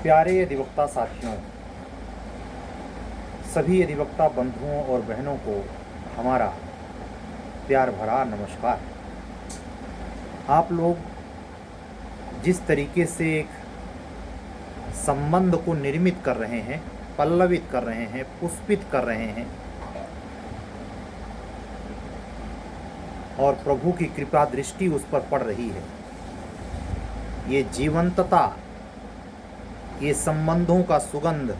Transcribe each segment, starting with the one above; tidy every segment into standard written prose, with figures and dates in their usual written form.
प्यारे अधिवक्ता साथियों, सभी अधिवक्ता बंधुओं और बहनों को हमारा प्यार भरा नमस्कार। आप लोग जिस तरीके से एक संबंध को निर्मित कर रहे हैं, पल्लवित कर रहे हैं, पुष्पित कर रहे हैं और प्रभु की कृपा दृष्टि उस पर पड़ रही है, ये जीवंतता, ये संबंधों का सुगंध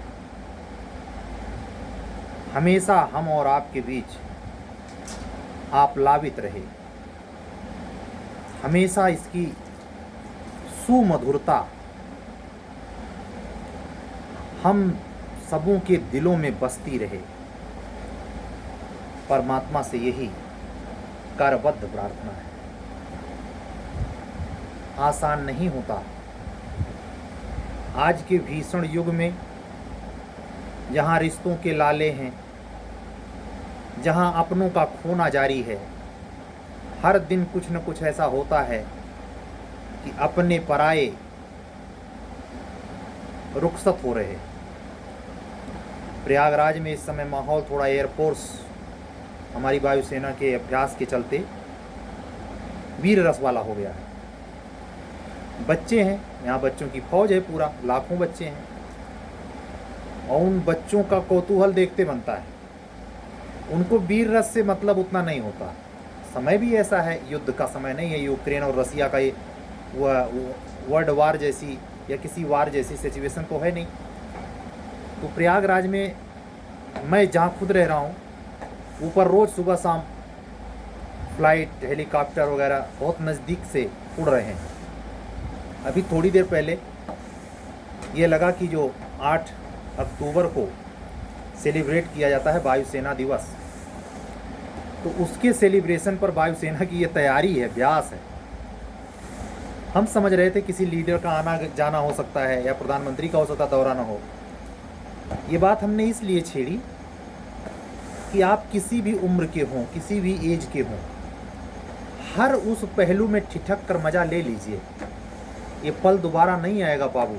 हमेशा हम और आपके बीच आप्लावित रहे। हमेशा इसकी सुमधुरता हम सबों के दिलों में बसती रहे। परमात्मा से यही करबद्ध प्रार्थना है। आसान नहीं होता आज के भीषण युग में, जहाँ रिश्तों के लाले हैं, जहाँ अपनों का खोना जारी है। हर दिन कुछ न कुछ ऐसा होता है कि अपने पराये रुखसत हो रहे। प्रयागराज में इस समय माहौल थोड़ा एयरफोर्स, हमारी वायुसेना के अभ्यास के चलते वीर रस वाला हो गया है। बच्चे हैं, यहाँ बच्चों की फौज है, पूरा लाखों बच्चे हैं और उन बच्चों का कौतूहल देखते बनता है। उनको वीर रस से मतलब उतना नहीं होता। समय भी ऐसा है, युद्ध का समय नहीं है। यूक्रेन और रसिया का ये वर्ल्ड वार जैसी या किसी वार जैसी सिचुएशन तो है नहीं। तो प्रयागराज में मैं जहाँ खुद रह रहा हूँ, ऊपर रोज़ सुबह शाम फ्लाइट, हेलीकॉप्टर वगैरह बहुत नज़दीक से उड़ रहे हैं। अभी थोड़ी देर पहले ये लगा कि जो 8 अक्टूबर को सेलिब्रेट किया जाता है वायुसेना दिवस, तो उसके सेलिब्रेशन पर वायुसेना की ये तैयारी है, अभ्यास है। हम समझ रहे थे किसी लीडर का आना जाना हो सकता है या प्रधानमंत्री का हो सकता दौरा ना हो। ये बात हमने इसलिए छेड़ी कि आप किसी भी उम्र के हों, किसी भी एज के हों, हर उस पहलू में ठिठक कर मज़ा ले लीजिए। ये पल दोबारा नहीं आएगा बाबू।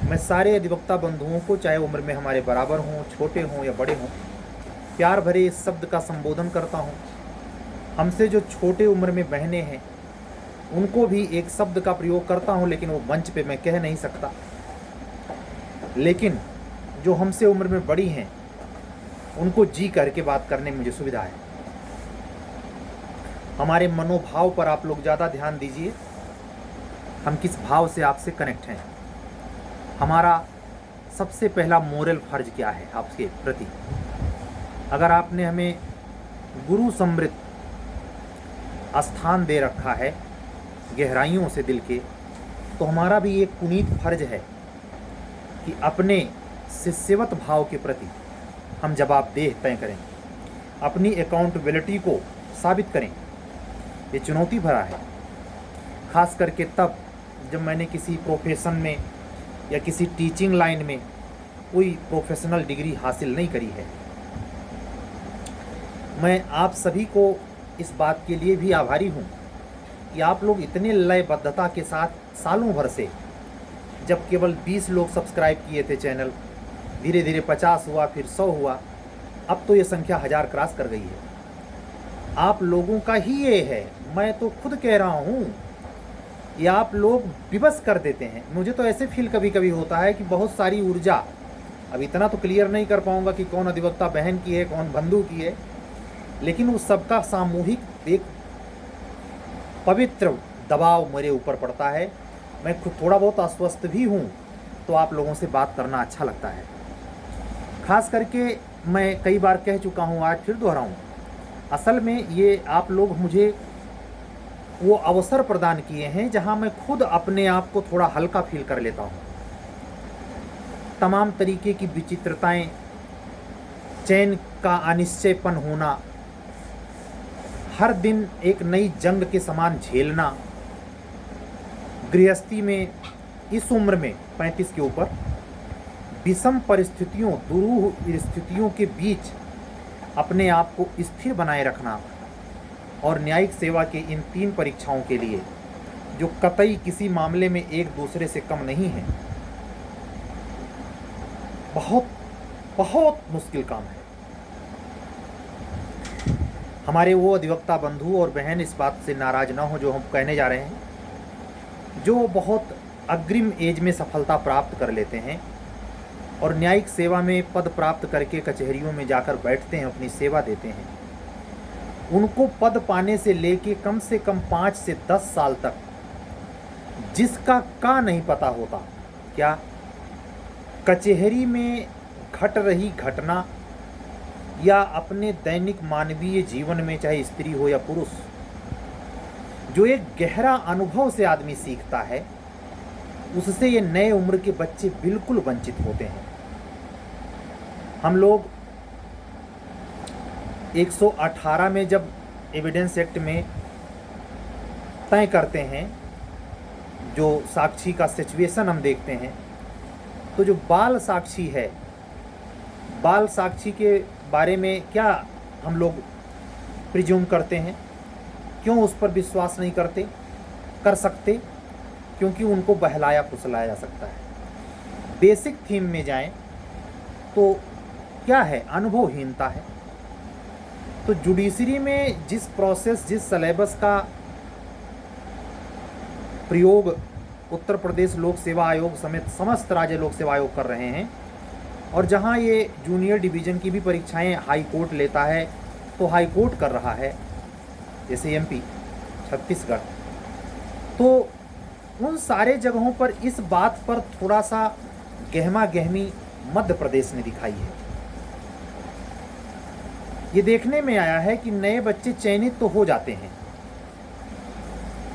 मैं सारे अधिवक्ता बंधुओं को, चाहे उम्र में हमारे बराबर हों, छोटे हों या बड़े हों, प्यार भरे इस शब्द का संबोधन करता हूँ। हमसे जो छोटे उम्र में बहनें हैं, उनको भी एक शब्द का प्रयोग करता हूँ, लेकिन वो मंच पे मैं कह नहीं सकता। लेकिन जो हमसे उम्र में बड़ी हैं, उनको जी करके बात करने में मुझे सुविधा है। हमारे मनोभाव पर आप लोग ज़्यादा ध्यान दीजिए। हम किस भाव से आपसे कनेक्ट हैं। हमारा सबसे पहला मोरल फर्ज क्या है आपके प्रति। अगर आपने हमें गुरु समृत स्थान दे रखा है गहराइयों से दिल के, तो हमारा भी एक पुनीत फर्ज है कि अपने शिष्यवत भाव के प्रति हम जवाबदेह तय करें, अपनी अकाउंटेबिलिटी को साबित करें। ये चुनौती भरा है, खास करके तब जब मैंने किसी प्रोफेशन में या किसी टीचिंग लाइन में कोई प्रोफेशनल डिग्री हासिल नहीं करी है। मैं आप सभी को इस बात के लिए भी आभारी हूँ कि आप लोग इतने लयबद्धता के साथ सालों भर से, जब केवल 20 लोग सब्सक्राइब किए थे चैनल, धीरे धीरे 50 हुआ, फिर 100 हुआ, अब तो ये संख्या 1000 क्रॉस कर गई है। आप लोगों का ही ये है, मैं तो खुद कह रहा हूँ। ये आप लोग विवश कर देते हैं। मुझे तो ऐसे फील कभी कभी होता है कि बहुत सारी ऊर्जा, अब इतना तो क्लियर नहीं कर पाऊँगा कि कौन अधिवक्ता बहन की है, कौन बंधु की है, लेकिन उस सबका सामूहिक एक पवित्र दबाव मेरे ऊपर पड़ता है। मैं खुद थोड़ा बहुत अस्वस्थ भी हूँ, तो आप लोगों से बात करना अच्छा लगता है। खास करके मैं कई बार कह चुका हूँ, आज फिर दोहराऊँ, असल में ये आप लोग मुझे वो अवसर प्रदान किए हैं जहाँ मैं खुद अपने आप को थोड़ा हल्का फील कर लेता हूँ। तमाम तरीके की विचित्रताएं, चैन का अनिश्चयपन होना, हर दिन एक नई जंग के समान झेलना, गृहस्थी में इस उम्र में 35 के ऊपर विषम परिस्थितियों, दुरूह स्थितियों के बीच अपने आप को स्थिर बनाए रखना और न्यायिक सेवा के इन 3 परीक्षाओं के लिए, जो कतई किसी मामले में एक दूसरे से कम नहीं है, बहुत बहुत मुश्किल काम है। हमारे वो अधिवक्ता बंधु और बहन इस बात से नाराज़ ना हो जो हम कहने जा रहे हैं, जो बहुत अग्रिम एज में सफलता प्राप्त कर लेते हैं और न्यायिक सेवा में पद प्राप्त करके कचहरियों में जाकर बैठते हैं, अपनी सेवा देते हैं, उनको पद पाने से लेके कम से कम 5 से 10 साल तक जिसका का नहीं पता होता, क्या कचहरी में घट रही घटना या अपने दैनिक मानवीय जीवन में, चाहे स्त्री हो या पुरुष, जो एक गहरा अनुभव से आदमी सीखता है, उससे ये नए उम्र के बच्चे बिल्कुल वंचित होते हैं। हम लोग 118 में जब एविडेंस एक्ट में तय करते हैं, जो साक्षी का सिचुएशन हम देखते हैं, तो जो बाल साक्षी है, बाल साक्षी के बारे में क्या हम लोग प्रिज्यूम करते हैं, क्यों उस पर विश्वास नहीं कर सकते? क्योंकि उनको बहलाया फुसलाया जा सकता है। बेसिक थीम में जाएं तो क्या है? अनुभवहीनता है। तो जुडिशरी में जिस प्रोसेस, जिस सिलेबस का प्रयोग उत्तर प्रदेश लोक सेवा आयोग समेत समस्त राज्य लोक सेवा आयोग कर रहे हैं, और जहां ये जूनियर डिवीज़न की भी परीक्षाएं हाई कोर्ट लेता है, तो हाई कोर्ट कर रहा है, जैसे एमपी, छत्तीसगढ़, तो उन सारे जगहों पर इस बात पर थोड़ा सा गहमा गहमी मध्य प्रदेश ने दिखाई है। ये देखने में आया है कि नए बच्चे चयनित तो हो जाते हैं,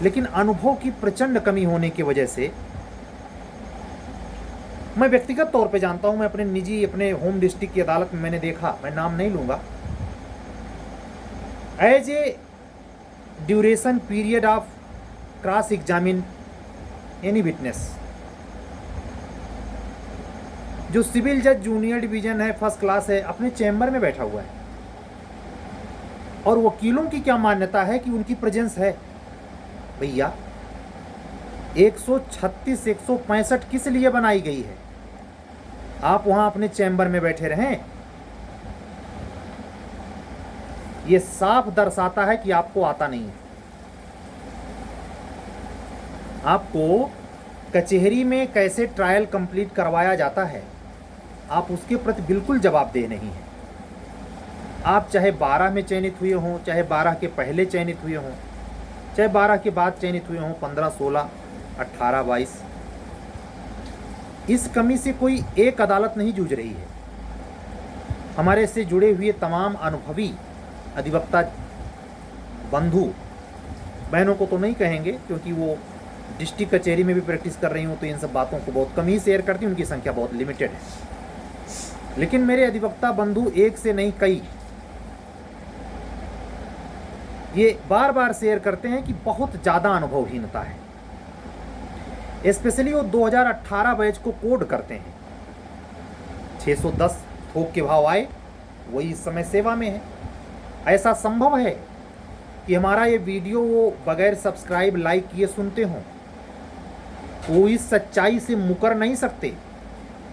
लेकिन अनुभव की प्रचंड कमी होने की वजह से, मैं व्यक्तिगत तौर पे जानता हूं, मैं अपने होम डिस्ट्रिक्ट की अदालत में मैंने देखा, मैं नाम नहीं लूंगा, as a duration period of cross examine any witness, जो सिविल जज जूनियर डिवीजन है, फर्स्ट क्लास है, अपने चैम्बर में बैठा हुआ है, और वकीलों की क्या मान्यता है कि उनकी प्रेजेंस है। भैया 136, 165 किस लिए बनाई गई है? आप वहां अपने चैम्बर में बैठे रहें। यह साफ दर्शाता है कि आपको आता नहीं है। आपको कचहरी में कैसे ट्रायल कंप्लीट करवाया जाता है, आप उसके प्रति बिल्कुल जवाबदेह नहीं है। आप चाहे 12 में चयनित हुए हों, चाहे 12 के पहले चयनित हुए हों, चाहे 12 के बाद चयनित हुए हों, 15, 16, 18, 22, इस कमी से कोई एक अदालत नहीं जूझ रही है। हमारे से जुड़े हुए तमाम अनुभवी अधिवक्ता बंधु बहनों को तो नहीं कहेंगे, क्योंकि वो डिस्ट्रिक्ट कचहरी में भी प्रैक्टिस कर रही हूँ, तो इन सब बातों को बहुत कम ही शेयर करती हूँ, उनकी संख्या बहुत लिमिटेड है। लेकिन मेरे अधिवक्ता बंधु एक से नहीं कई ये बार बार शेयर करते हैं कि बहुत ज़्यादा अनुभवहीनता है। स्पेशली वो 2018 बैच को कोड करते हैं। 610 थोक के भाव आए, वही इस समय सेवा में है। ऐसा संभव है कि हमारा ये वीडियो वो बगैर सब्सक्राइब लाइक किए सुनते हों, वो इस सच्चाई से मुकर नहीं सकते,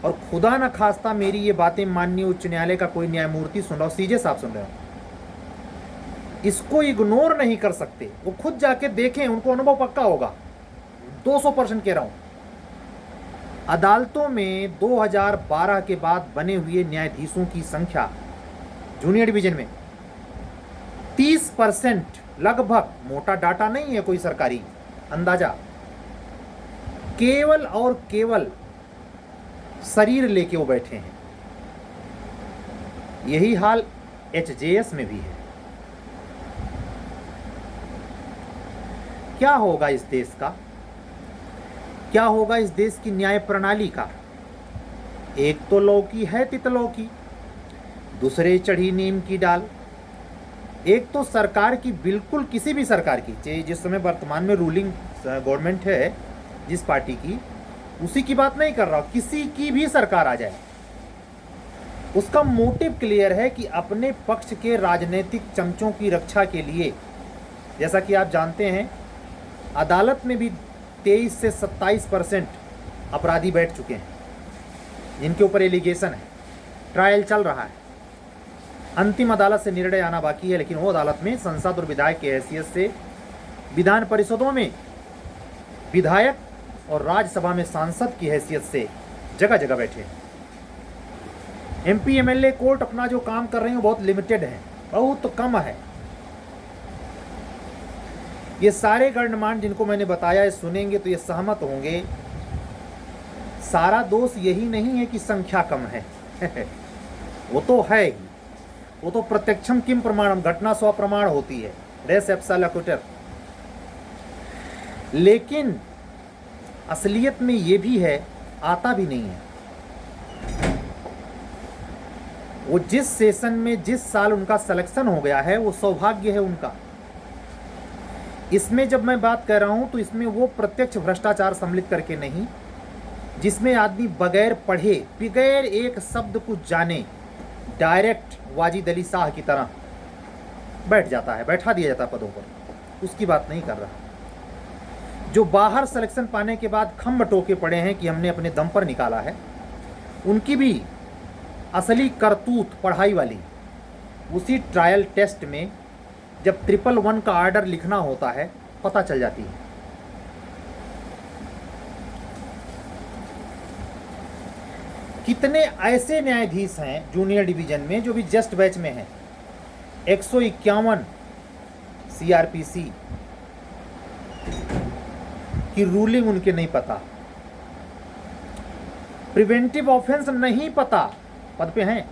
और खुदा न खास्ता मेरी ये बातें माननीय उच्च न्यायालय का कोई न्यायमूर्ति सुन रहा हो, सीजे साहब सुन रहे हो, इसको इग्नोर नहीं कर सकते। वो खुद जाके देखें, उनको अनुभव पक्का होगा। 200% कह रहा हूं। अदालतों में 2012 के बाद बने हुए न्यायाधीशों की संख्या जूनियर डिवीजन में 30%, लगभग, मोटा डाटा नहीं है कोई सरकारी अंदाजा, केवल और केवल शरीर लेके वो बैठे हैं। यही हाल एचजेएस में भी है। क्या होगा इस देश का? क्या होगा इस देश की न्याय प्रणाली का? एक तो लौकी है तितलौकी, दूसरे चढ़ी नीम की डाल। एक तो सरकार की, बिल्कुल किसी भी सरकार की, जिस समय वर्तमान में रूलिंग गवर्नमेंट है जिस पार्टी की, उसी की बात नहीं कर रहा, किसी की भी सरकार आ जाए, उसका मोटिव क्लियर है कि अपने पक्ष के राजनीतिक चमचों की रक्षा के लिए, जैसा कि आप जानते हैं अदालत में भी 23 से 27% अपराधी बैठ चुके हैं। जिनके ऊपर एलिगेशन है, ट्रायल चल रहा है, अंतिम अदालत से निर्णय आना बाकी है, लेकिन वो अदालत में संसद और विधायक की हैसियत से विधान परिषदों में विधायक और राज्यसभा में सांसद की हैसियत से जगह जगह बैठे हैं। एमपी एमएलए कोर्ट अपना जो काम कर रहे हैं बहुत लिमिटेड है, बहुत कम है। ये सारे गणमान्य जिनको मैंने बताया है सुनेंगे तो ये सहमत होंगे, सारा दोष यही नहीं है कि संख्या कम है वो तो है ही, वो तो प्रत्यक्षम किम प्रमाणम, घटना स्व प्रमाण होती है, रेस एप्सा लकुटर। लेकिन असलियत में ये भी है, आता भी नहीं है। वो जिस सेशन में जिस साल उनका सिलेक्शन हो गया है वो सौभाग्य है उनका। इसमें जब मैं बात कर रहा हूं तो इसमें वो प्रत्यक्ष भ्रष्टाचार सम्मिलित करके नहीं, जिसमें आदमी बगैर पढ़े बगैर एक शब्द को जाने डायरेक्ट वाजिद अली शाह की तरह बैठ जाता है, बैठा दिया जाता है पदों पर, उसकी बात नहीं कर रहा। जो बाहर सिलेक्शन पाने के बाद खम्भ टोके पड़े हैं कि हमने अपने दम पर निकाला है, उनकी भी असली करतूत पढ़ाई वाली उसी ट्रायल टेस्ट में जब 111 का ऑर्डर लिखना होता है पता चल जाती है। कितने ऐसे न्यायाधीश हैं जूनियर डिवीजन में जो भी जस्ट बैच में हैं, 151 सीआरपीसी की रूलिंग उनके नहीं पता, प्रिवेंटिव ऑफेंस नहीं पता, पद पे हैं।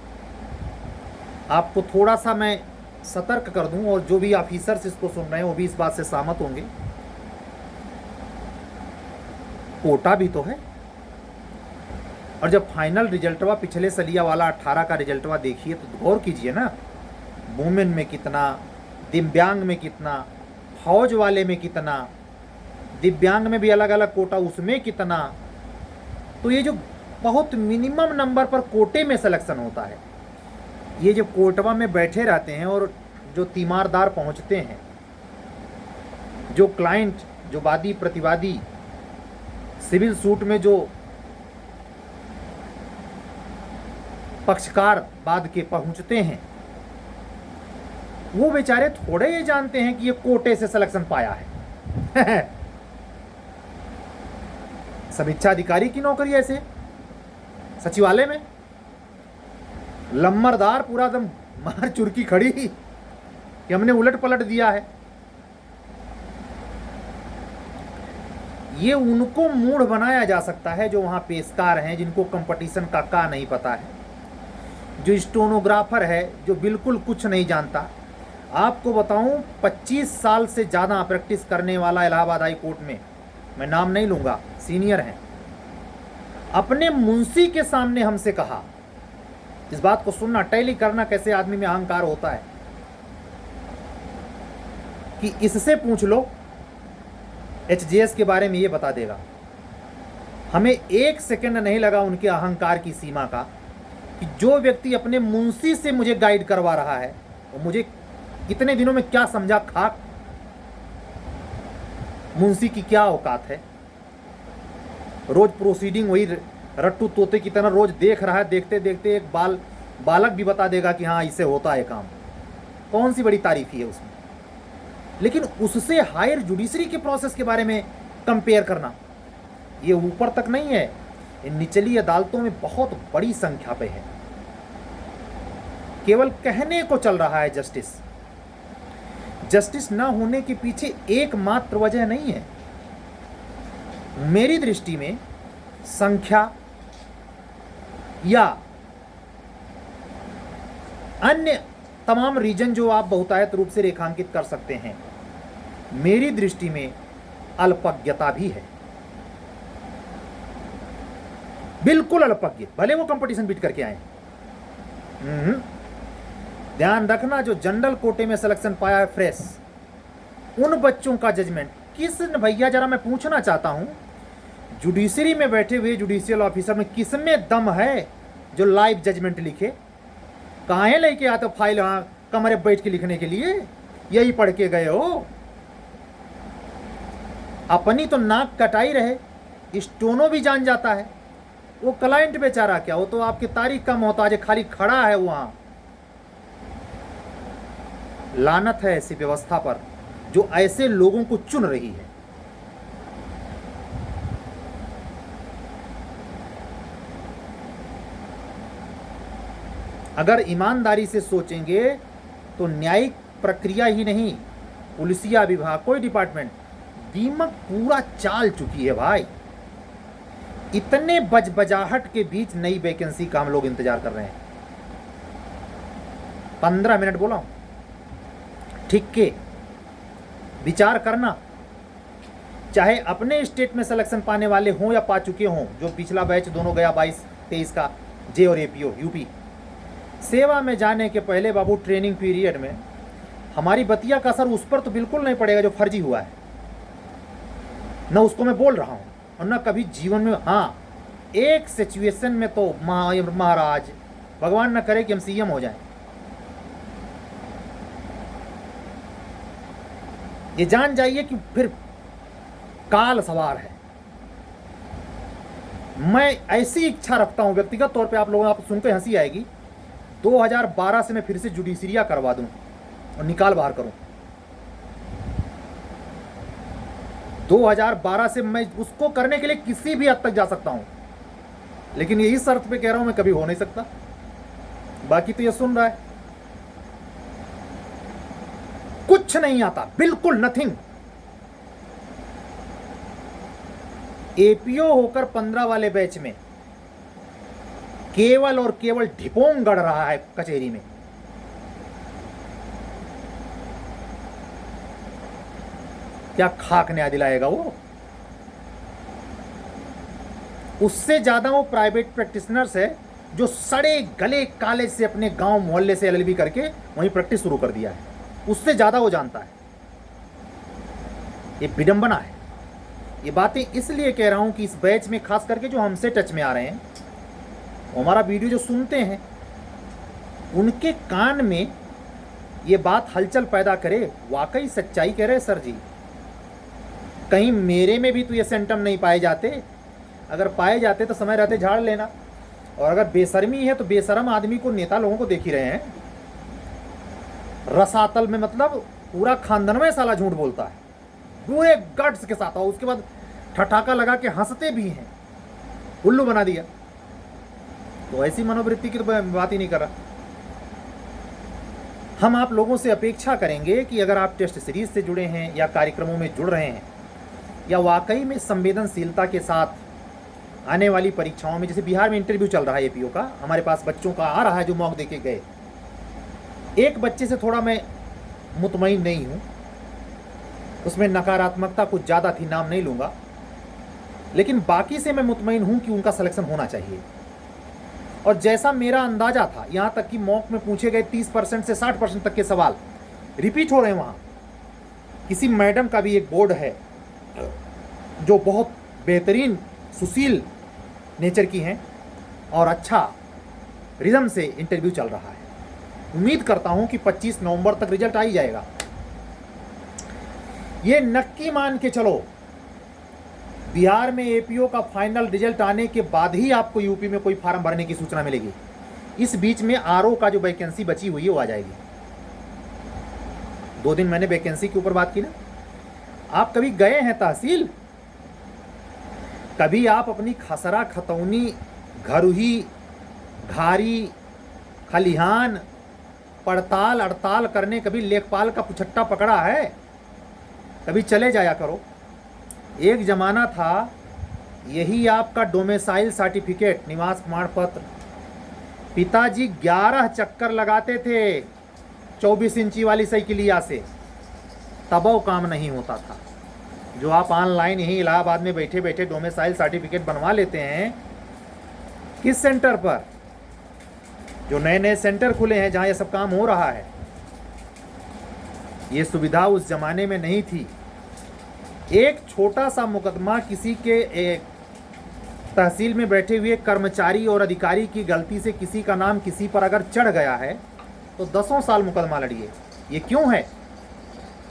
आपको थोड़ा सा मैं सतर्क कर दूं और जो भी ऑफिसर्स इसको सुन रहे हैं वो भी इस बात से सहमत होंगे, कोटा भी तो है। और जब फाइनल रिजल्टवा पिछले सलिया वाला 18 का रिजल्टवा देखिए तो गौर कीजिए ना, वुमेन में कितना, दिव्यांग में कितना, फौज वाले में कितना, दिव्यांग में भी अलग अलग कोटा उसमें कितना। तो ये जो बहुत मिनिमम नंबर पर कोटे में सिलेक्शन होता है, ये जो कोटवा में बैठे रहते हैं और जो तीमारदार पहुंचते हैं, जो क्लाइंट, जो वादी प्रतिवादी सिविल सूट में जो पक्षकार बाद के पहुंचते हैं, वो बेचारे थोड़े ये जानते हैं कि ये कोटे से सिलेक्शन पाया है समीक्षा अधिकारी की नौकरी ऐसे सचिवालय में लम्बरदार पूरा एकदम मार चुरकी खड़ी कि हमने उलट पलट दिया है। ये उनको मूढ़ बनाया जा सकता है जो वहां पेशकार हैं, जिनको कंपटीशन का नहीं पता है, जो स्टेनोग्राफर है, जो बिल्कुल कुछ नहीं जानता। आपको बताऊं 25 साल से ज़्यादा प्रैक्टिस करने वाला इलाहाबाद हाई कोर्ट में, मैं नाम नहीं लूँगा, सीनियर हैं, अपने मुंशी के सामने हमसे कहा, इस बात को सुनना, टैली करना कैसे आदमी में अहंकार होता है, कि इससे पूछ लो एचजीएस के बारे में ये बता देगा। हमें एक सेकंड नहीं लगा उनके अहंकार की सीमा का, कि जो व्यक्ति अपने मुंशी से मुझे गाइड करवा रहा है वो मुझे कितने दिनों में क्या समझा खाक, मुंशी की क्या औकात है। रोज प्रोसीडिंग वही रट्टू तोते की तरह रोज देख रहा है, देखते देखते एक बालक भी बता देगा कि हाँ इससे होता है काम, कौन सी बड़ी तारीफी है उसमें। लेकिन उससे हायर जुडिशरी के प्रोसेस के बारे में कंपेयर करना, ये ऊपर तक नहीं है, इन निचली अदालतों में बहुत बड़ी संख्या पे है। केवल कहने को चल रहा है जस्टिस, जस्टिस ना होने के पीछे एकमात्र वजह नहीं है। मेरी दृष्टि में संख्या या अन्य तमाम रीजन जो आप बहुतायत रूप से रेखांकित कर सकते हैं, मेरी दृष्टि में अल्पज्ञता भी है, बिल्कुल अल्पज्ञ, भले वो कंपटीशन बीट करके आए। ध्यान रखना, जो जनरल कोटे में सिलेक्शन पाया है फ्रेश, उन बच्चों का जजमेंट किस, भैया जरा मैं पूछना चाहता हूं, जुडिशरी में बैठे हुए जुडिशियल ऑफिसर में किसमें दम है जो लाइव जजमेंट लिखे? कहाँ है लेके आते फाइल, हाँ कमरे बैठ के लिखने के लिए, यही पढ़ के गए हो? अपनी तो नाक कटाई रहे, स्टोनो भी जान जाता है, वो क्लाइंट बेचारा क्या, वो तो आपकी तारीख का मोहताज है, खाली खड़ा है वहां। लानत है ऐसी व्यवस्था पर जो ऐसे लोगों को चुन रही है। अगर ईमानदारी से सोचेंगे तो न्यायिक प्रक्रिया ही नहीं, पुलिसिया विभाग, कोई डिपार्टमेंट, दीमक पूरा चाल चुकी है भाई। इतने बजबजाहट के बीच नई वैकेंसी का हम लोग इंतजार कर रहे हैं। 15 मिनट बोला हूं, ठीक के विचार करना, चाहे अपने स्टेट में सिलेक्शन पाने वाले हों या पा चुके हों, जो पिछला बैच दोनों गया 22-23 का, जे और एपीओ यूपी। सेवा में जाने के पहले बाबू ट्रेनिंग पीरियड में हमारी बतिया का असर उस पर तो बिल्कुल नहीं पड़ेगा जो फर्जी हुआ है, न उसको मैं बोल रहा हूं, और न कभी जीवन में। हाँ, एक सिचुएशन में तो महाराज भगवान न करे कि हम सीएम हो जाएं, ये जान जाइए कि फिर काल सवार है। मैं ऐसी इच्छा रखता हूं व्यक्तिगत तौर पे, आप लोगों आप सुनकर हंसी आएगी, 2012 से मैं फिर से जुडिशरिया करवा दूं और निकाल बाहर करूं। 2012 से मैं उसको करने के लिए किसी भी हद तक जा सकता हूं, लेकिन यही शर्त पे कह रहा हूं मैं कभी हो नहीं सकता। बाकी तो ये सुन रहा है, कुछ नहीं आता, बिल्कुल नथिंग। एपीओ होकर 15 वाले बैच में केवल और केवल ढिपोंग गड़ रहा है कचहरी में। क्या खाक न्याय दिलाएगा वो? उससे ज्यादा वो प्राइवेट प्रैक्टिशनर्स है जो सड़े गले काले से अपने गांव मोहल्ले से एलएलबी करके वहीं प्रैक्टिस शुरू कर दिया है, उससे ज्यादा वो जानता है। ये विडंबना है। ये बातें इसलिए कह रहा हूं कि इस बैच में खास करके जो हमसे टच में आ रहे हैं, हमारा वीडियो जो सुनते हैं, उनके कान में ये बात हलचल पैदा करे, वाकई सच्चाई कह रहे सर जी, कहीं मेरे में भी तो ये सिम्टम नहीं पाए जाते। अगर पाए जाते तो समय रहते झाड़ लेना। और अगर बेशर्मी है तो बेशर्म आदमी को नेता लोगों को देख ही रहे हैं, रसातल में, मतलब पूरा खानदान में साला झूठ बोलता है पूरे गट्स के साथ, और उसके बाद ठठाका लगा के हंसते भी हैं, उल्लू बना दिया। तो ऐसी मनोवृत्ति की तो बात ही नहीं कर रहा। हम आप लोगों से अपेक्षा करेंगे कि अगर आप टेस्ट सीरीज से जुड़े हैं या कार्यक्रमों में जुड़ रहे हैं, या वाकई में संवेदनशीलता के साथ आने वाली परीक्षाओं में, जैसे बिहार में इंटरव्यू चल रहा है एपीओ का, हमारे पास बच्चों का आ रहा है जो मॉक देके गए। एक बच्चे से थोड़ा मैं मुतमईन नहीं हूँ, उसमें नकारात्मकता कुछ ज़्यादा थी, नाम नहीं लूँगा, लेकिन बाकी से मैं मुतमईन हूँ कि उनका सिलेक्शन होना चाहिए। और जैसा मेरा अंदाजा था, यहाँ तक कि मॉक में पूछे गए 30% से 60% तक के सवाल रिपीट हो रहे हैं वहाँ। किसी मैडम का भी एक बोर्ड है जो बहुत बेहतरीन सुशील नेचर की हैं और अच्छा रिदम से इंटरव्यू चल रहा है। उम्मीद करता हूं कि 25 नवंबर तक रिजल्ट आ ही जाएगा। ये नक्की मान के चलो, बिहार में एपीओ का फाइनल रिजल्ट आने के बाद ही आपको यूपी में कोई फार्म भरने की सूचना मिलेगी। इस बीच में आरओ का जो वैकेंसी बची हुई है वो आ जाएगी। 2 दिन मैंने वैकेंसी के ऊपर बात की ना। आप कभी गए हैं तहसील? कभी आप अपनी खसरा, खतौनी, घरुही, घारी, खलिहान पड़ताल अड़ताल करने कभी लेखपाल का पुछट्टा पकड़ा है? कभी चले जाया करो। एक ज़माना था, यही आपका डोमिसाइल सर्टिफिकेट, निवास प्रमाण पत्र, पिताजी 11 चक्कर लगाते थे 24 इंची वाली साइकिलिया से, तब वो काम नहीं होता था। जो आप ऑनलाइन यहीं इलाहाबाद में बैठे बैठे डोमिसाइल सर्टिफिकेट बनवा लेते हैं, किस सेंटर पर? जो नए नए सेंटर खुले हैं जहां ये सब काम हो रहा है। ये सुविधा उस जमाने में नहीं थी। एक छोटा सा मुकदमा किसी के एक तहसील में बैठे हुए कर्मचारी और अधिकारी की गलती से किसी का नाम किसी पर अगर चढ़ गया है तो 10 साल मुकदमा लड़िए। ये क्यों है?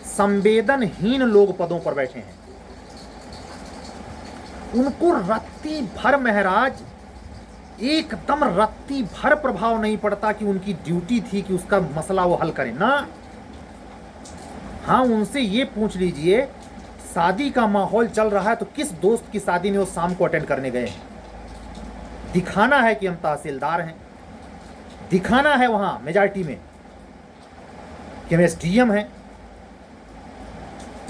संवेदनहीन लोग पदों पर बैठे हैं, उनको रत्ती भर महाराज एकदम रत्ती भर प्रभाव नहीं पड़ता कि उनकी ड्यूटी थी कि उसका मसला वो हल करें ना। हाँ, उनसे ये पूछ लीजिए, शादी का माहौल चल रहा है तो किस दोस्त की शादी में वो शाम को अटेंड करने गए हैं? दिखाना है कि हम तहसीलदार हैं, दिखाना है वहां मेजॉरिटी में कि हम एसडीएम हैं।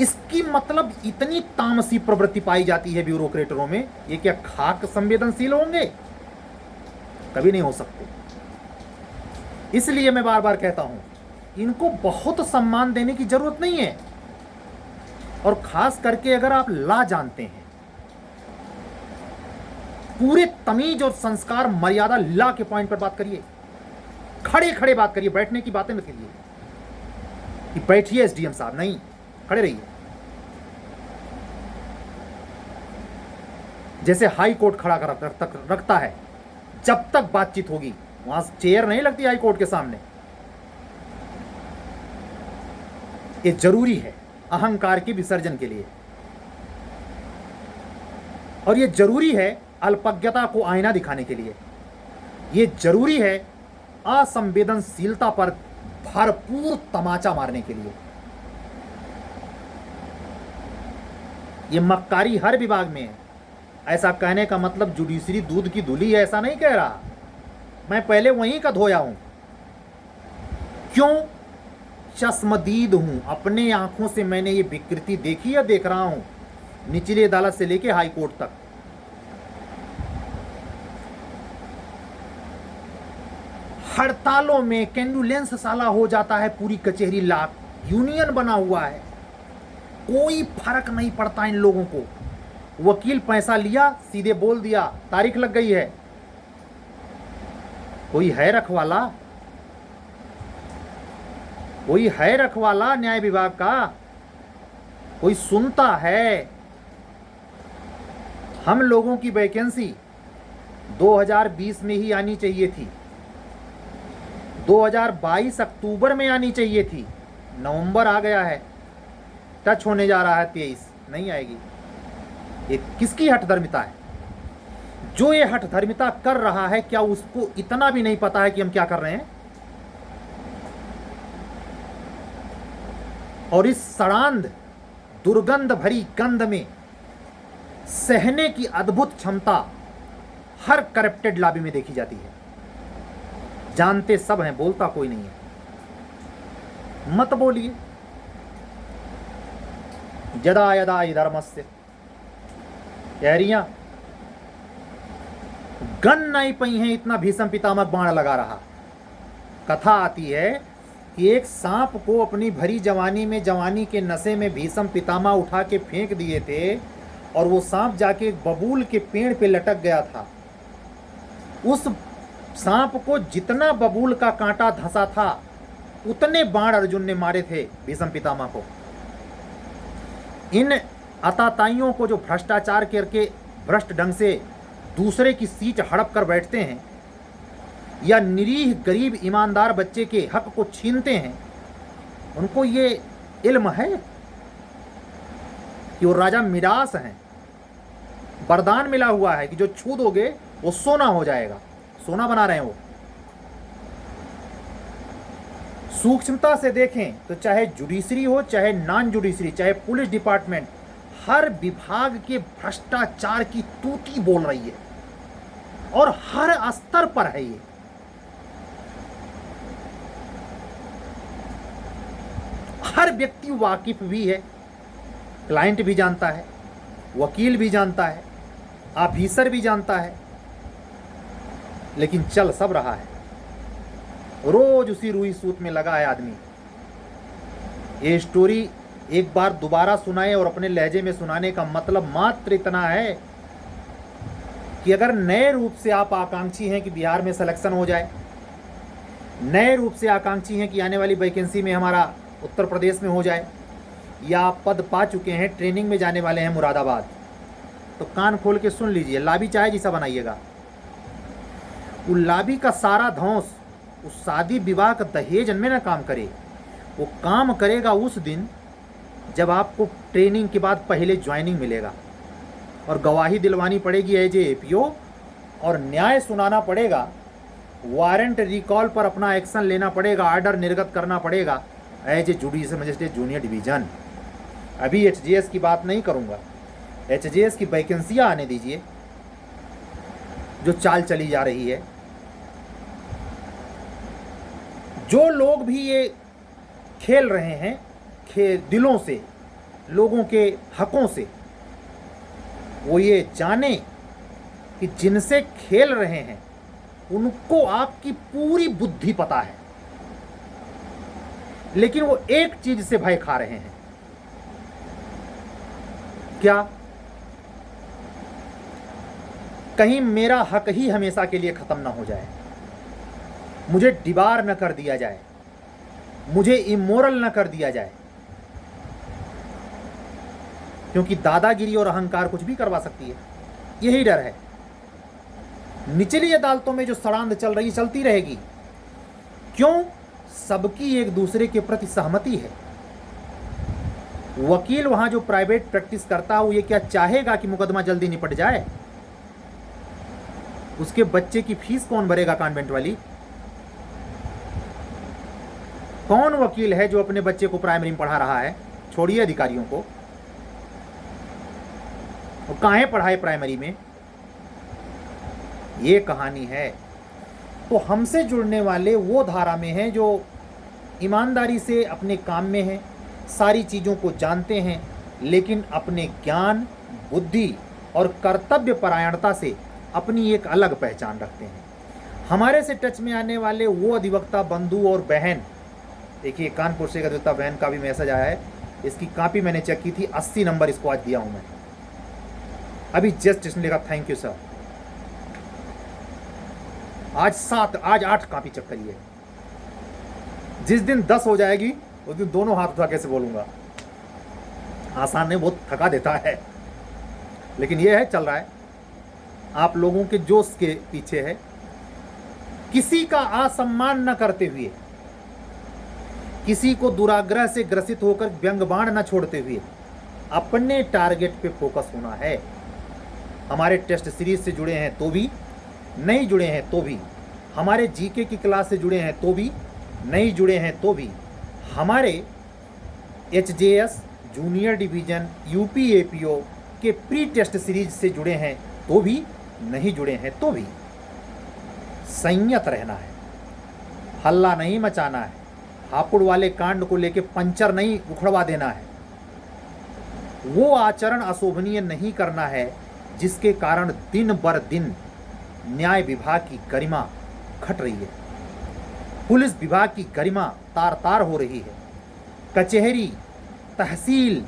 इसकी मतलब इतनी तामसी प्रवृत्ति पाई जाती है ब्यूरोक्रेटरों में, ये क्या खाक संवेदनशील होंगे? कभी नहीं हो सकते। इसलिए मैं बार बार कहता हूं, इनको बहुत सम्मान देने की जरूरत नहीं है। और खास करके अगर आप ला जानते हैं, पूरे तमीज और संस्कार मर्यादा ला के पॉइंट पर बात करिए, खड़े खड़े बात करिए, बैठने की बातें मत करिए कि बैठिए एसडीएम साहब, नहीं, खड़े रहिए। जैसे हाई कोर्ट खड़ा कर रखता है, जब तक बातचीत होगी, वहां चेयर नहीं लगती हाई कोर्ट के सामने। ये जरूरी है अहंकार के विसर्जन के लिए, और ये जरूरी है अल्पज्ञता को आईना दिखाने के लिए, ये जरूरी है असंवेदनशीलता पर भरपूर तमाचा मारने के लिए। ये मक्कारी हर विभाग में है। ऐसा कहने का मतलब जुडिशरी दूध की धुली है, ऐसा नहीं कह रहा। मैं पहले वहीं का धोया हूं। क्यों? चश्मदीद हूं, अपने आंखों से मैंने ये विकृति देखी या देख रहा हूं, निचली अदालत से लेके हाई कोर्ट तक। हड़तालों में कैंडुलेंस साला हो जाता है, पूरी कचहरी लाख, यूनियन बना हुआ है, कोई फर्क नहीं पड़ता इन लोगों को। वकील पैसा लिया, सीधे बोल दिया तारीख लग गई है। कोई है रखवाला? कोई है रखवाला न्याय विभाग का? कोई सुनता है? हम लोगों की वैकेंसी 2020 में ही आनी चाहिए थी, 2022 अक्टूबर में आनी चाहिए थी, नवंबर आ गया है, टच होने जा रहा है 23, नहीं आएगी। ये किसकी हठधर्मिता है? जो ये हठधर्मिता कर रहा है, क्या उसको इतना भी नहीं पता है कि हम क्या कर रहे हैं? और इस सड़ांध दुर्गंध भरी गंध में सहने की अद्भुत क्षमता हर करप्टेड लॉबी में देखी जाती है। जानते सब हैं, बोलता कोई नहीं है। मत बोलिए। यदा यदा हि धर्मस्य, कह रही गन नहीं पई हैं, इतना भीषम पितामह बाण लगा रहा। कथा आती है कि एक सांप को अपनी भरी जवानी में, जवानी के नशे में भीषम पितामह उठा के फेंक दिए थे, और वो सांप जाके बबूल के पेड़ पे लटक गया था। उस सांप को जितना बबूल का कांटा धंसा था, उतने बाण अर्जुन ने मारे थे भीषम पितामह को। इन अताताइयों को जो भ्रष्टाचार करके भ्रष्ट ढंग से दूसरे की सीट हड़प कर बैठते हैं, या निरीह गरीब ईमानदार बच्चे के हक को छीनते हैं, उनको ये इल्म है कि वो राजा मिडास हैं, वरदान मिला हुआ है कि जो छू दोगे वो सोना हो जाएगा, सोना बना रहे हैं वो। सूक्ष्मता से देखें तो चाहे जुडिशरी हो, चाहे नॉन जुडिशरी, चाहे पुलिस डिपार्टमेंट, हर विभाग के भ्रष्टाचार की तूती बोल रही है, और हर स्तर पर है ये। हर व्यक्ति वाकिफ भी है, क्लाइंट भी जानता है, वकील भी जानता है, ऑफिसर भी जानता है, लेकिन चल सब रहा है। रोज उसी रुई सूत में लगा है आदमी। ये स्टोरी एक बार दोबारा सुनाए और अपने लहजे में सुनाने का मतलब मात्र इतना है कि अगर नए रूप से आप आकांक्षी हैं कि बिहार में सिलेक्शन हो जाए, नए रूप से आकांक्षी हैं कि आने वाली वैकेंसी में हमारा उत्तर प्रदेश में हो जाए, या आप पद पा चुके हैं, ट्रेनिंग में जाने वाले हैं मुरादाबाद, तो कान खोल के सुन लीजिए। लाबी चाहे जैसा बनाइएगा, वो लाबी का सारा धौंस उस शादी विवाह का दहेज में ना काम करे। वो काम करेगा उस दिन जब आपको ट्रेनिंग के बाद पहले ज्वाइनिंग मिलेगा और गवाही दिलवानी पड़ेगी एज ए एपीओ, और न्याय सुनाना पड़ेगा, वारंट रिकॉल पर अपना एक्शन लेना पड़ेगा, आर्डर निर्गत करना पड़ेगा as a judicial magistrate junior division. अभी एचजीएस की बात नहीं करूँगा, एचजीएस की वैकेंसियाँ आने दीजिए, जो चाल चली जा रही है। जो लोग भी ये खेल रहे हैं दिलों से, लोगों के हकों से, वो ये जाने कि जिनसे खेल रहे हैं उनको आपकी पूरी बुद्धि पता है, लेकिन वो एक चीज से भय खा रहे हैं। क्या? कहीं मेरा हक ही हमेशा के लिए खत्म ना हो जाए, मुझे डिबार न कर दिया जाए, मुझे इमोरल न कर दिया जाए, क्योंकि दादागिरी और अहंकार कुछ भी करवा सकती है, यही डर है। निचली अदालतों में जो सड़ांध चल रही चलती रहेगी। क्यों? सबकी एक दूसरे के प्रति सहमति है। वकील वहां जो प्राइवेट प्रैक्टिस करता है वो ये क्या चाहेगा कि मुकदमा जल्दी निपट जाए? उसके बच्चे की फीस कौन भरेगा? कॉन्वेंट वाली? कौन वकील है जो अपने बच्चे को प्राइमरी में पढ़ा रहा है? छोड़िए अधिकारियों को, वो काहे पढ़ाए प्राइमरी में? ये कहानी है। तो हमसे जुड़ने वाले वो धारा में हैं जो ईमानदारी से अपने काम में हैं, सारी चीज़ों को जानते हैं, लेकिन अपने ज्ञान, बुद्धि और कर्तव्य परायणता से अपनी एक अलग पहचान रखते हैं। हमारे से टच में आने वाले वो अधिवक्ता बंधु और बहन, देखिए कानपुर से एक अधिवक्ता बहन का भी मैसेज आया है, इसकी कॉपी मैंने चेक की थी, 80 नंबर इसको आज दिया हूँ मैं अभी जस्ट। इसने लिखा थैंक यू सर। आज 8 कॉपी चेक करिए। जिस दिन 10 हो जाएगी उस दिन दोनों हाथ उठा कैसे बोलूंगा। आसान नहीं, बहुत थका देता है, लेकिन ये है, चल रहा है। आप लोगों के जोश के पीछे है। किसी का असम्मान न करते हुए, किसी को दुराग्रह से ग्रसित होकर व्यंग्यबाण न छोड़ते हुए अपने टारगेट पे फोकस होना है। हमारे टेस्ट सीरीज से जुड़े हैं तो भी, नहीं जुड़े हैं तो भी, हमारे जीके की क्लास से जुड़े हैं तो भी, नहीं जुड़े हैं तो भी, हमारे एचजेएस जूनियर डिवीज़न यूपीएपीओ के प्री टेस्ट सीरीज से जुड़े हैं तो भी, नहीं जुड़े हैं तो भी, संयत रहना है, हल्ला नहीं मचाना है, हापुड़ वाले कांड को लेके पंचर नहीं उखड़वा देना है, वो आचरण अशोभनीय नहीं करना है जिसके कारण दिन बर दिन न्याय विभाग की गरिमा घट रही है, पुलिस विभाग की गरिमा तार तार हो रही है। कचहरी, तहसील,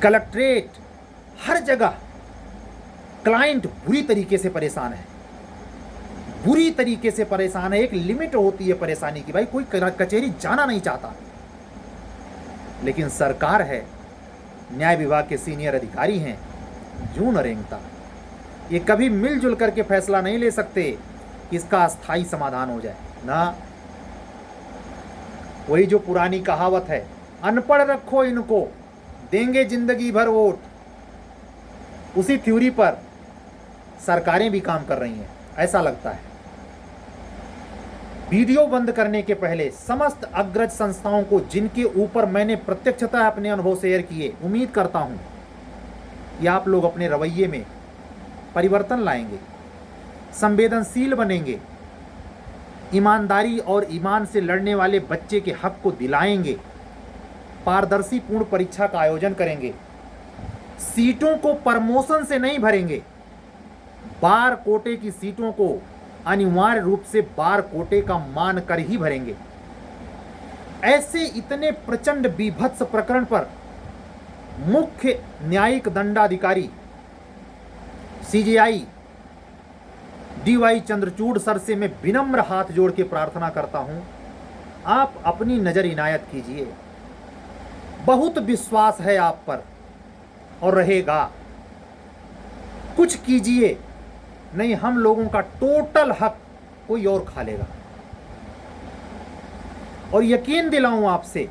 कलेक्ट्रेट, हर जगह क्लाइंट बुरी तरीके से परेशान है, बुरी तरीके से परेशान है। एक लिमिट होती है परेशानी की, भाई कोई कचहरी जाना नहीं चाहता, लेकिन सरकार है, न्याय विभाग के सीनियर अधिकारी हैं, जून रेंगता। ये कभी मिलजुल करके फैसला नहीं ले सकते कि इसका अस्थायी समाधान हो जाए ना। वही जो पुरानी कहावत है, अनपढ़ रखो इनको देंगे जिंदगी भर वोट, उसी थ्योरी पर सरकारें भी काम कर रही हैं, ऐसा लगता है। वीडियो बंद करने के पहले समस्त अग्रज संस्थाओं को, जिनके ऊपर मैंने प्रत्यक्षतः अपने अनुभव शेयर किए, उम्मीद करता हूं कि आप लोग अपने रवैये में परिवर्तन लाएंगे, संवेदनशील बनेंगे, ईमानदारी और ईमान से लड़ने वाले बच्चे के हक को दिलाएंगे, पारदर्शी पूर्ण परीक्षा का आयोजन करेंगे, सीटों को प्रमोशन से नहीं भरेंगे, बार कोटे की सीटों को अनिवार्य रूप से बार कोटे का मान कर ही भरेंगे। ऐसे इतने प्रचंड बीभत्स प्रकरण पर मुख्य न्यायिक दंडाधिकारी सीजेआई डीवाई चंद्रचूड़ सर से मैं विनम्र हाथ जोड़ के प्रार्थना करता हूं, आप अपनी नजर इनायत कीजिए। बहुत विश्वास है आप पर और रहेगा, कुछ कीजिए, नहीं हम लोगों का टोटल हक कोई और खा लेगा। और यकीन दिलाऊं आपसे,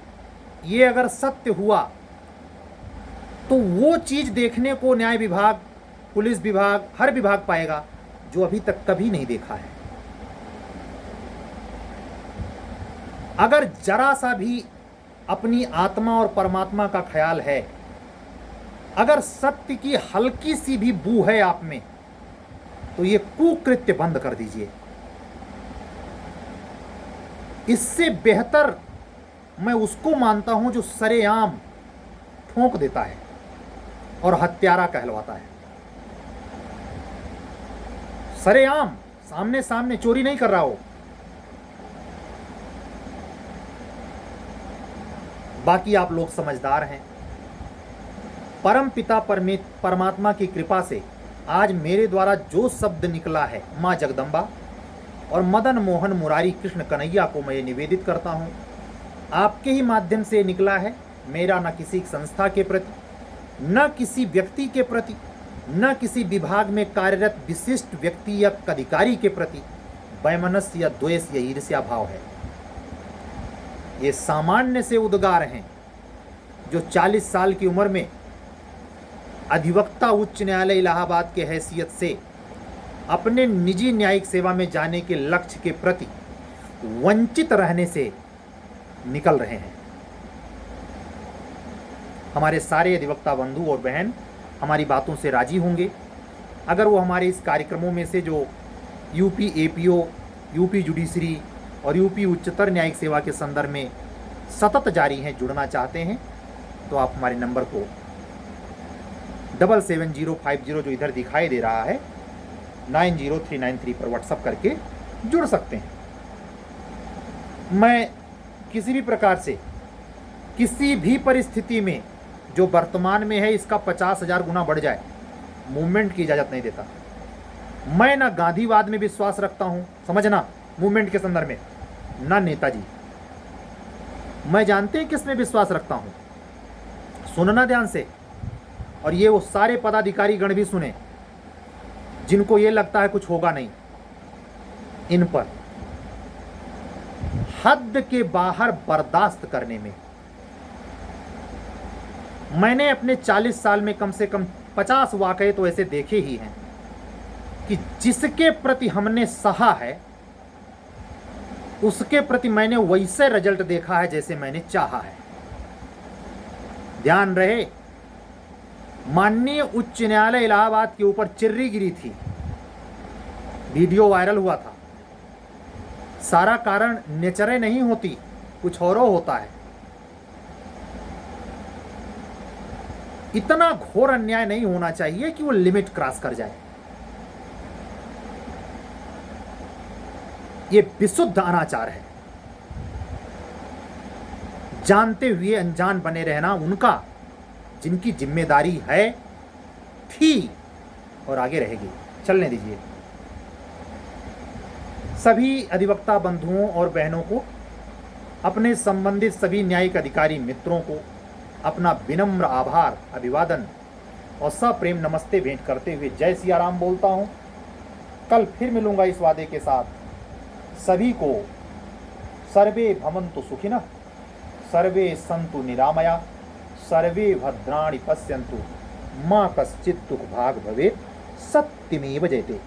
ये अगर सत्य हुआ तो वो चीज देखने को न्याय विभाग, पुलिस विभाग, हर विभाग पाएगा जो अभी तक कभी नहीं देखा है। अगर जरा सा भी अपनी आत्मा और परमात्मा का ख्याल है, अगर सत्य की हल्की सी भी बू है आप में, तो ये कुकृत्य बंद कर दीजिए। इससे बेहतर मैं उसको मानता हूं जो सरेआम ठोंक देता है और हत्यारा कहलवाता है। सरेआम सामने सामने चोरी नहीं कर रहा हो, बाकी आप लोग समझदार हैं। परम पिता परमात्मा की कृपा से आज मेरे द्वारा जो शब्द निकला है, माँ जगदम्बा और मदन मोहन मुरारी कृष्ण कन्हैया को मैं निवेदित करता हूँ। आपके ही माध्यम से निकला है। मेरा न किसी संस्था के प्रति, न किसी व्यक्ति के प्रति, न किसी विभाग में कार्यरत विशिष्ट व्यक्ति या अधिकारी के प्रति वैमनस्य या द्वेष या ईर्ष्या भाव है। ये सामान्य से उद्गार हैं जो 40 साल की उम्र में अधिवक्ता उच्च न्यायालय इलाहाबाद के हैसियत से अपने निजी न्यायिक सेवा में जाने के लक्ष्य के प्रति वंचित रहने से निकल रहे हैं। हमारे सारे अधिवक्ता बंधु और बहन हमारी बातों से राजी होंगे अगर वो हमारे इस कार्यक्रमों में से जो यूपी एपीओ, यूपी जुडिशरी और यूपी उच्चतर न्यायिक सेवा के संदर्भ में सतत जारी हैं, जुड़ना चाहते हैं, तो आप हमारे नंबर को 77050 जो इधर दिखाई दे रहा है 90393 पर व्हाट्सएप करके जुड़ सकते हैं। मैं किसी भी प्रकार से किसी भी परिस्थिति में जो वर्तमान में है इसका 50,000 गुना बढ़ जाए, मूवमेंट की इजाज़त नहीं देता। मैं ना गांधीवाद में विश्वास रखता हूं, समझना, मूवमेंट के संदर्भ में, ना नेताजी। मैं जानते हैं किस में विश्वास रखता हूं, सुनना ध्यान से, और ये वो सारे पदाधिकारी गण भी सुने जिनको ये लगता है कुछ होगा नहीं। इन पर हद के बाहर बर्दाश्त करने में मैंने अपने 40 साल में कम से कम 50 वाकये तो ऐसे देखे ही हैं कि जिसके प्रति हमने सहा है उसके प्रति मैंने वैसे रिजल्ट देखा है जैसे मैंने चाहा है। ध्यान रहे, माननीय उच्च न्यायालय इलाहाबाद के ऊपर चिर्री गिरी थी, वीडियो वायरल हुआ था। सारा कारण नेचरे नहीं होती, कुछ और होता है। इतना घोर अन्याय नहीं होना चाहिए कि वो लिमिट क्रॉस कर जाए। ये विशुद्ध अनाचार है। जानते हुए अनजान बने रहना उनका, जिनकी जिम्मेदारी है, थी और आगे रहेगी। चलने दीजिए। सभी अधिवक्ता बंधुओं और बहनों को, अपने संबंधित सभी न्यायिक अधिकारी मित्रों को अपना विनम्र आभार, अभिवादन और सप्रेम नमस्ते भेंट करते हुए जय सिया राम बोलता हूँ। कल फिर मिलूंगा इस वादे के साथ। सभी को सर्वे भवन्तु सुखिनः, सर्वे सन्तु निरामया, सर्वे भद्राणि पश्यन्तु, मा कश्चित् दुःख भाग् भवेत्। सत्यमेव जयते।